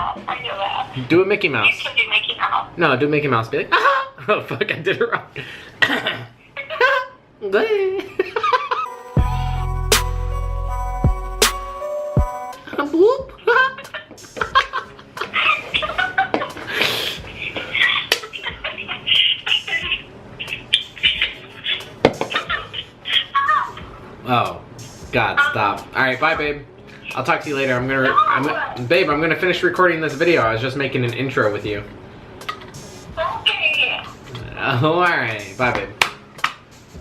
that. I know that. Do a Mickey Mouse. You should do Mickey Mouse. No, do Mickey Mouse. Be like, ah! Oh fuck, I did it wrong. Whoop. Oh, God, stop. All right, bye, babe. I'll talk to you later. Babe, I'm gonna finish recording this video. I was just making an intro with you. Okay. Oh, all right. Bye, babe.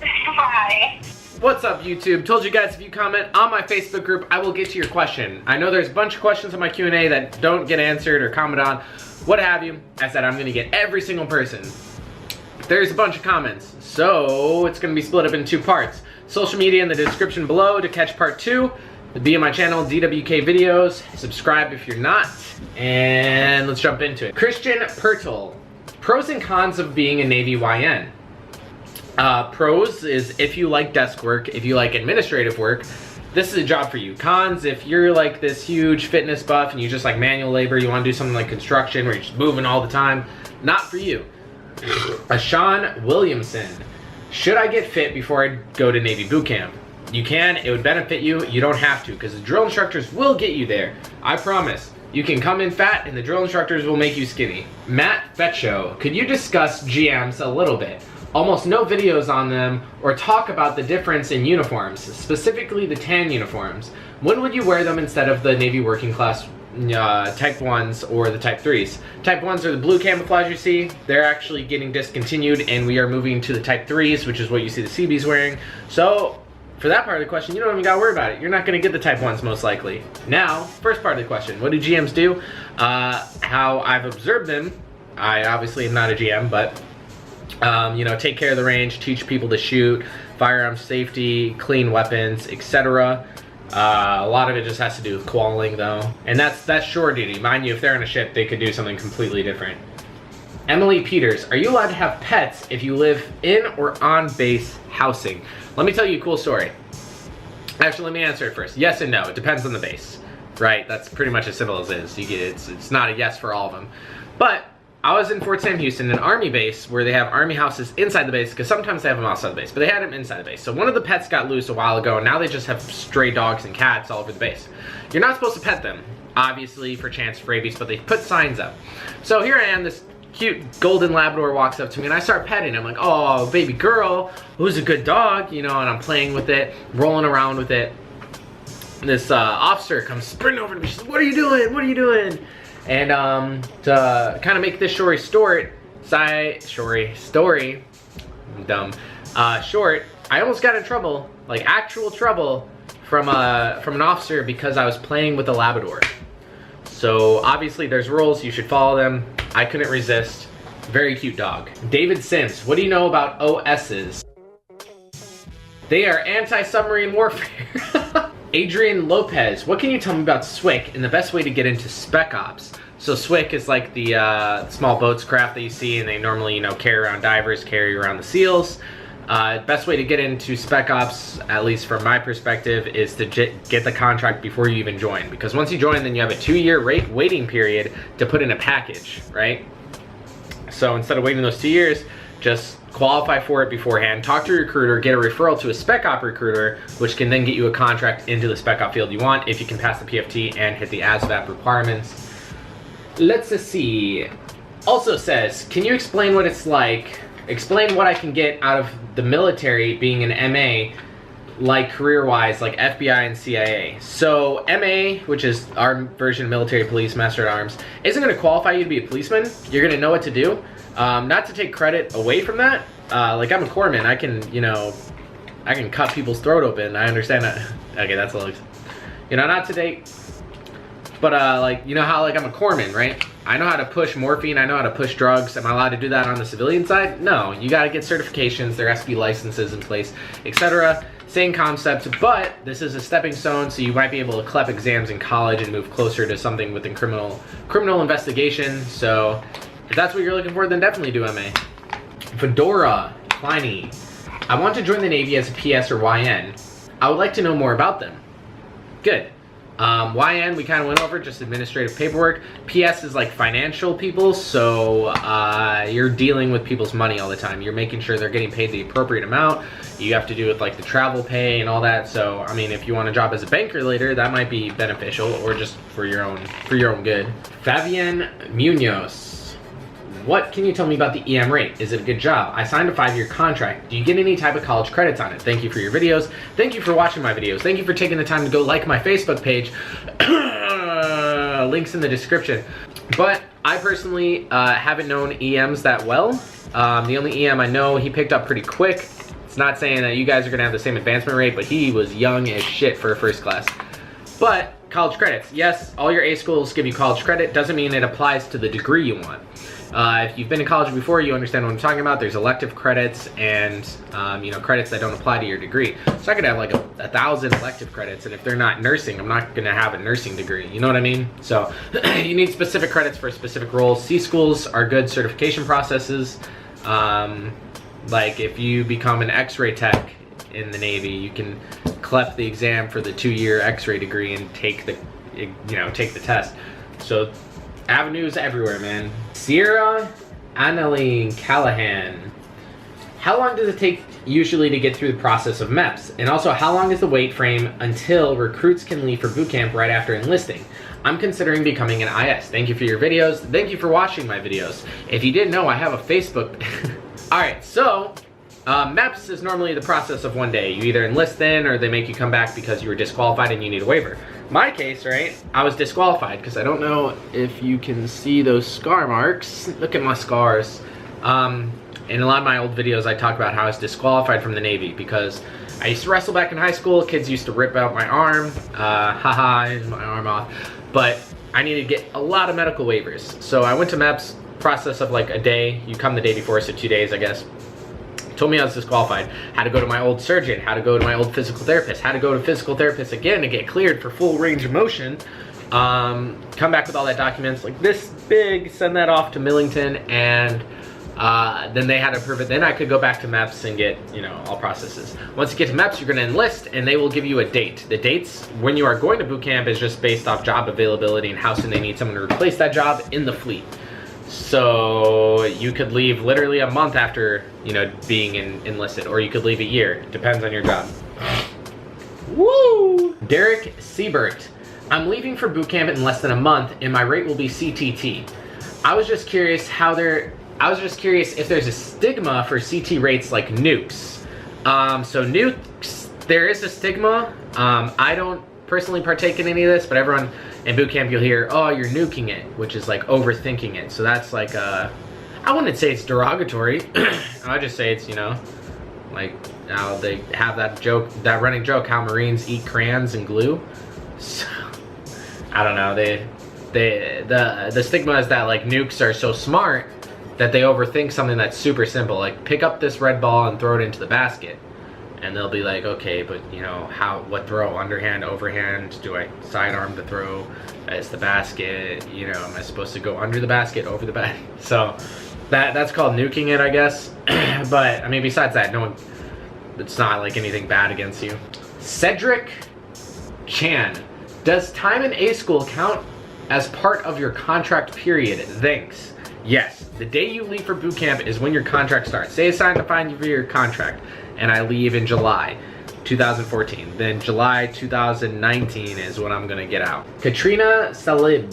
Bye. What's up, YouTube? Told you guys if you comment on my Facebook group, I will get to your question. I know there's a bunch of questions on my Q&A that don't get answered or comment on, what have you. I said I'm gonna get every single person. There's a bunch of comments, so it's gonna be split up in two parts. Social media in the description below to catch part 2. Be on my channel, DwkVideos. Subscribe if you're not. And let's jump into it. Christian Pertl. Pros and cons of being a Navy YN. Pros is if you like desk work, if you like administrative work, this is a job for you. Cons, if you're like this huge fitness buff and you just like manual labor, you want to do something like construction where you're just moving all the time, not for you. Sean Williamson. Should I get fit before I go to Navy boot camp? You can, it would benefit you. You don't have to, because the drill instructors will get you there. I promise. You can come in fat and the drill instructors will make you skinny. Matt Fetcho, could you discuss GMs a little bit? Almost no videos on them or talk about the difference in uniforms, specifically the tan uniforms. When would you wear them instead of the Navy working class Type 1s or the Type 3s? Type 1s are the blue camouflage you see. They're actually getting discontinued and we are moving to the Type 3s, which is what you see the CBs wearing. So for that part of the question, you don't even gotta worry about it. You're not gonna get the Type 1s most likely. Now, first part of the question, what do GMs do? How I've observed them, I obviously am not a GM, but you know, take care of the range, teach people to shoot, firearm safety, clean weapons, etc. A lot of it just has to do with qualling though. And that's shore duty. Mind you, if they're on a ship, they could do something completely different. Emily Peters, are you allowed to have pets if you live in or on base housing? Let me tell you a cool story. Actually, let me answer it first. Yes and no, it depends on the base, right? That's pretty much as simple as it is. It's not a yes for all of them. But I was in Fort Sam Houston, an army base where they have army houses inside the base, because sometimes they have them outside the base, but they had them inside the base. So one of the pets got loose a while ago, and now they just have stray dogs and cats all over the base. You're not supposed to pet them, obviously, for chance for rabies, but they put signs up. So here I am, this cute golden Labrador walks up to me, and I start petting. I'm like, oh, baby girl, who's a good dog, you know, and I'm playing with it, rolling around with it. And this officer comes sprinting over to me. She's like, what are you doing? What are you doing? And to kind of make this short, short, I almost got in trouble, like actual trouble, from an officer because I was playing with a Labrador. So obviously there's rules, you should follow them. I couldn't resist. Very cute dog. David Sims, what do you know about OSs? They are anti-submarine warfare. Adrian Lopez, what can you tell me about SWIC and the best way to get into Spec Ops? So SWIC is like the small boats craft that you see, and they normally, you know, carry around divers, carry around the SEALs. Best way to get into Spec Ops, at least from my perspective, is to get the contract before you even join. Because once you join, then you have a 2-year waiting period to put in a package, right? So instead of waiting those 2 years, just qualify for it beforehand, talk to a recruiter, get a referral to a Spec Op recruiter, which can then get you a contract into the Spec Op field you want if you can pass the PFT and hit the ASVAB requirements. Let's see. Also says, can you explain what it's like, explain what I can get out of the military being an MA, like career-wise, like FBI and CIA. So MA, which is our version of military police, master at arms, isn't gonna qualify you to be a policeman. You're gonna know what to do. Not to take credit away from that, like I'm a corpsman, I can, you know, I can cut people's throat open, I understand that. Okay, that's a little, you know, not to date, but like, you know how like I'm a corpsman, right? I know how to push morphine, I know how to push drugs. Am I allowed to do that on the civilian side? No, you gotta get certifications, there has to be licenses in place, etc. Same concept, but this is a stepping stone, so you might be able to CLEP exams in college and move closer to something within criminal investigation. So if that's what you're looking for, then definitely do MA. Fedora Pliny, I want to join the Navy as a PS or YN. I would like to know more about them. Good. YN, we kind of went over, just administrative paperwork. PS is like financial people, so you're dealing with people's money all the time. You're making sure they're getting paid the appropriate amount. You have to do with like the travel pay and all that. So, I mean, if you want a job as a banker later, that might be beneficial, or just for your own good. Fabian Munoz. What can you tell me about the EM rate? Is it a good job? I signed a 5-year contract. Do you get any type of college credits on it? Thank you for your videos. Thank you for watching my videos. Thank you for taking the time to go like my Facebook page. Links in the description. But I personally haven't known EMs that well. The only EM I know, he picked up pretty quick. It's not saying that you guys are gonna have the same advancement rate, but he was young as shit for a first class. But college credits. Yes, all your A schools give you college credit. Doesn't mean it applies to the degree you want. If you've been to college before, you understand what I'm talking about. There's elective credits and you know, credits that don't apply to your degree. So I could have like 1,000 elective credits, and if they're not nursing, I'm not gonna have a nursing degree. You know what I mean? So you need specific credits for specific roles. C schools are good certification processes. Like if you become an X-ray tech in the Navy, you can CLEP the exam for the 2-year X-ray degree and take the, take the test. So avenues everywhere, man. Sierra Annaline Callahan. How long does it take usually to get through the process of MEPs? And also, how long is the wait frame until recruits can leave for boot camp right after enlisting? I'm considering becoming an IS. Thank you for your videos. Thank you for watching my videos. If you didn't know, I have a Facebook. Alright, so MEPs is normally the process of 1 day. You either enlist then, or they make you come back because you were disqualified and you need a waiver. My case, right, I was disqualified because I don't know if you can see those scar marks. Look at my scars. In a lot of my old videos, I talk about how I was disqualified from the Navy because I used to wrestle back in high school. Kids used to rip out my arm. My arm off. But I needed to get a lot of medical waivers. So I went to MEPs, process of like a day. You come the day before, so 2 days, I guess. Told me I was disqualified. Had to go to my old surgeon, had to go to my old physical therapist, had to go to physical therapist again to get cleared for full range of motion. Come back with all that documents like this big, send that off to Millington, and then they had to approve it. Then I could go back to MEPs and get, all processes. Once you get to MEPs, you're gonna enlist and they will give you a date. The dates when you are going to boot camp is just based off job availability and how soon they need someone to replace that job in the fleet. So you could leave literally a month after, being enlisted, or you could leave a year. Depends on your job. Woo! Derek Siebert. I'm leaving for boot camp in less than a month, and my rate will be CTT. I was just curious if there's a stigma for CT rates like nukes. So nukes, there is a stigma. I don't personally partake in any of this, but everyone in boot camp you'll hear, oh, you're nuking it, which is like overthinking it. So that's like I wouldn't say it's derogatory. I just say it's, like how they have that that running joke, how Marines eat crayons and glue. So I don't know, the stigma is that like nukes are so smart that they overthink something that's super simple, like pick up this red ball and throw it into the basket. And they'll be like, okay, but what throw? Underhand, overhand? Do I sidearm the throw? Is the basket, am I supposed to go under the basket, over the basket? So that's called nuking it, I guess. But I mean, besides that, it's not like anything bad against you. Cedric Chan, does time in A school count as part of your contract period? Thanks. Yes, the day you leave for boot camp is when your contract starts. Say I signed a 5-year contract and I leave in July 2014. Then July 2019 is when I'm gonna get out. Katrina Salib.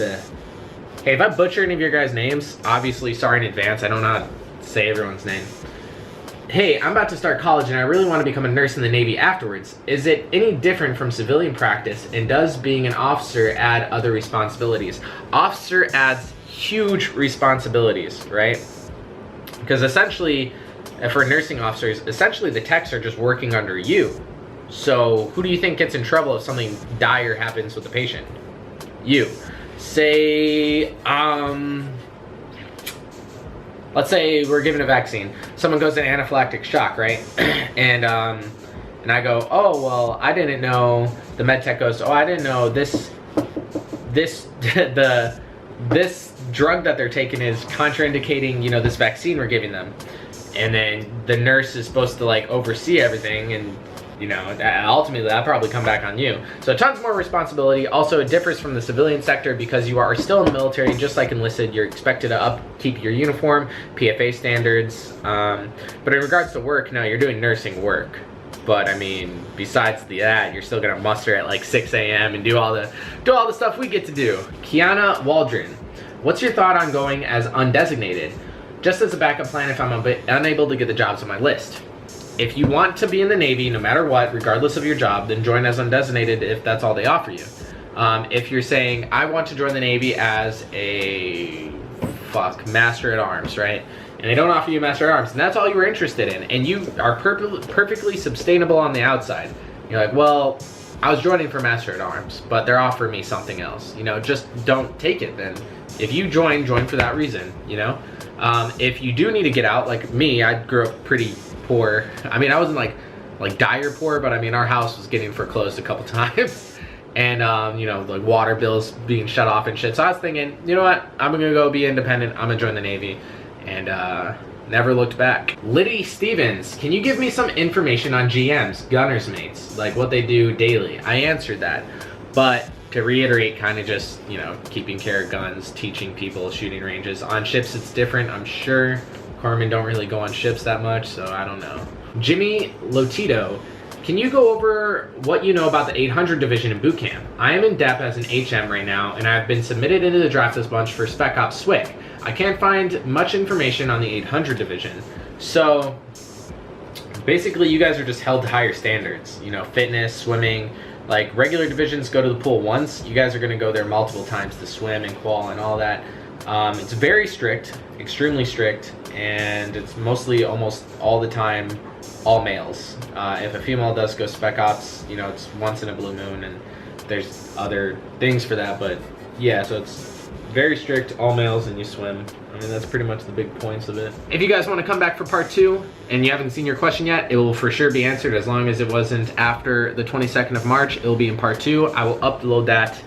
Hey, if I butcher any of your guys' names, obviously sorry in advance. I don't know how to say everyone's name. Hey, I'm about to start college and I really want to become a nurse in the Navy afterwards. Is it any different from civilian practice, and does being an officer add other responsibilities? Officer adds huge responsibilities, right? Because essentially, for nursing officers, essentially the techs are just working under you. So who do you think gets in trouble if something dire happens with the patient? You. Say, let's say we're given a vaccine. Someone goes into anaphylactic shock, right? and I go, oh, well, I didn't know. The med tech goes, oh, I didn't know this drug that they're taking is contraindicating, this vaccine we're giving them. And then the nurse is supposed to like oversee everything, and you know, ultimately that'll probably come back on you. So tons more responsibility. Also, it differs from the civilian sector because you are still in the military, just like enlisted. You're expected to upkeep your uniform, PFA standards. But in regards to work, no, you're doing nursing work. But I mean, besides that, you're still gonna muster at like 6 a.m. and do all the stuff we get to do. Kiana Waldron, what's your thought on going as undesignated? Just as a backup plan if I'm unable to get the jobs on my list. If you want to be in the Navy, no matter what, regardless of your job, then join as undesignated if that's all they offer you. If you're saying, I want to join the Navy as a Master at Arms, right? And they don't offer you Master at Arms, and that's all you were interested in, and you are perfectly sustainable on the outside. You're like, well, I was joining for Master at Arms, but they're offering me something else. You know, just don't take it then. If you join for that reason, you know? If you do need to get out, like me, I grew up pretty poor. I mean, I wasn't like dire poor, but I mean, our house was getting foreclosed a couple times. And, you know, like water bills being shut off and shit. So I was thinking, you know what? I'm gonna go be independent. I'm gonna join the Navy. And never looked back. Liddy Stevens, can you give me some information on GMs, gunner's mates, like what they do daily? I answered that, but to reiterate, kind of just, you know, keeping care of guns, teaching people shooting ranges. On ships it's different, I'm sure. Corpsmen don't really go on ships that much, so I don't know. Jimmy Lotito, can you go over what you know about the 800 division in boot camp? I am in DEP as an HM right now, and I've been submitted into the draft this bunch for Spec Ops SWIC. I can't find much information on the 800 division. So basically you guys are just held to higher standards, you know, fitness, swimming. Like regular divisions go to the pool once, you guys are gonna go there multiple times to swim and qual and all that. It's very strict, extremely strict, and it's mostly almost all the time all males. If a female does go Spec Ops, you know, it's once in a blue moon, and there's other things for that, but yeah, so it's very strict, all males, and you swim. I mean, that's pretty much the big points of it. If you guys want to come back for part 2 and you haven't seen your question yet, it will for sure be answered as long as it wasn't after the 22nd of March. It will be in part 2. I will upload that